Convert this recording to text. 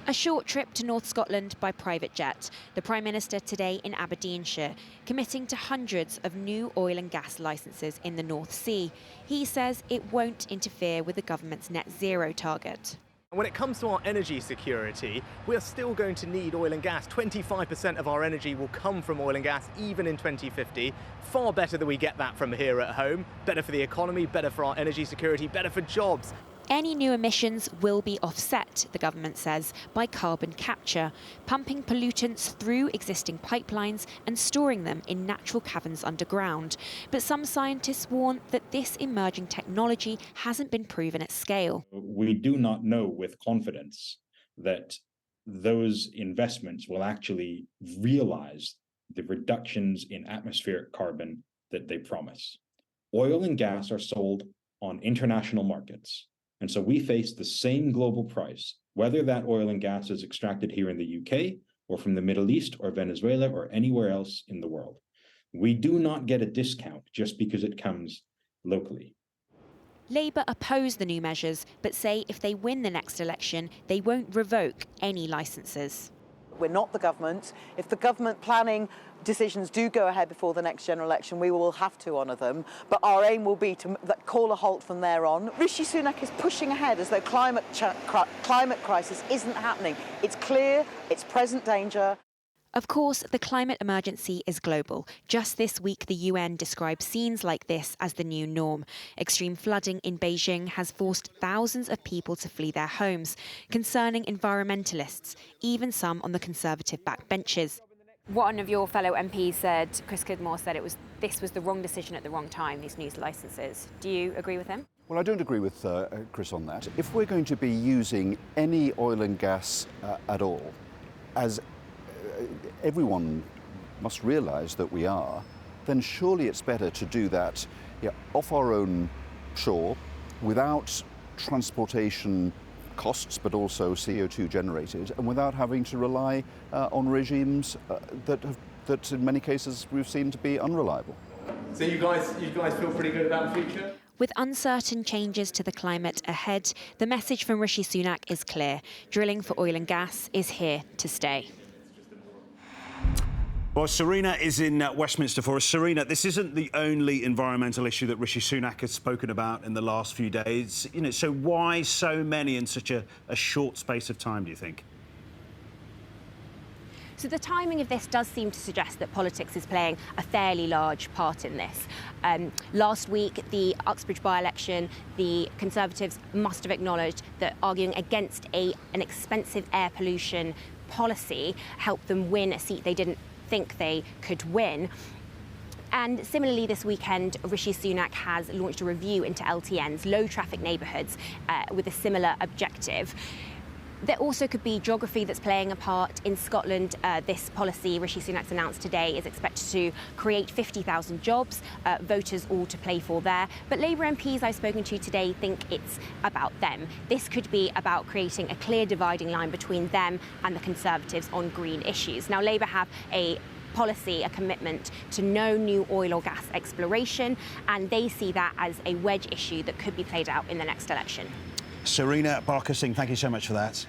A short trip to North Scotland by private jet. The Prime Minister today in Aberdeenshire, committing to hundreds of new oil and gas licences in the North Sea. He says it won't interfere with the government's net zero target. When it comes to our energy security, we're still going to need oil and gas. 25% of our energy will come from oil and gas, even in 2050. Far better that we get that from here at home. Better for the economy, better for our energy security, better for jobs. Any new emissions will be offset, the government says, by carbon capture, pumping pollutants through existing pipelines and storing them in natural caverns underground. But some scientists warn that this emerging technology hasn't been proven at scale. We do not know with confidence that those investments will actually realize the reductions in atmospheric carbon that they promise. Oil and gas are sold on international markets. And so we face the same global price, whether that oil and gas is extracted here in the UK or from the Middle East or Venezuela or anywhere else in the world. We do not get a discount just because it comes locally. Labour oppose the new measures, but say if they win the next election, they won't revoke any licences. We're not the government. If the government planning decisions do go ahead before the next general election, we will have to honour them. But our aim will be to call a halt from there on. Rishi Sunak is pushing ahead as though climate crisis isn't happening. It's clear, it's present danger. Of course, the climate emergency is global. Just this week, the UN described scenes like this as the new norm. Extreme flooding in Beijing has forced thousands of people to flee their homes, concerning environmentalists, even some on the Conservative backbenches. One of your fellow MPs said, Chris Skidmore said this was the wrong decision at the wrong time, these new licences. Do you agree with him? Well, I don't agree with Chris on that. If we're going to be using any oil and gas at all, as everyone must realise that we are, then surely it's better to do that off our own shore, without transportation costs, but also CO2 generated, and without having to rely on regimes that in many cases we've seen to be unreliable. So you guys feel pretty good about the future? With uncertain changes to the climate ahead, the message from Rishi Sunak is clear. Drilling for oil and gas is here to stay. Well, Serena is in Westminster for us. Serena, this isn't the only environmental issue that Rishi Sunak has spoken about in the last few days. So why so many in such a short space of time, do you think? So the timing of this does seem to suggest that politics is playing a fairly large part in this. Last week, the Uxbridge by-election, the Conservatives must have acknowledged that arguing against an expensive air pollution policy helped them win a seat they didn't think they could win. And similarly, this weekend, Rishi Sunak has launched a review into LTNs, low traffic neighbourhoods, with a similar objective. There also could be geography that's playing a part in Scotland. This policy Rishi Sunak's announced today is expected to create 50,000 jobs, voters all to play for there. But Labour MPs I've spoken to today think it's about them. This could be about creating a clear dividing line between them and the Conservatives on green issues. Now, Labour have a policy, a commitment to no new oil or gas exploration, and they see that as a wedge issue that could be played out in the next election. Serena Barker-Singh, thank you so much for that.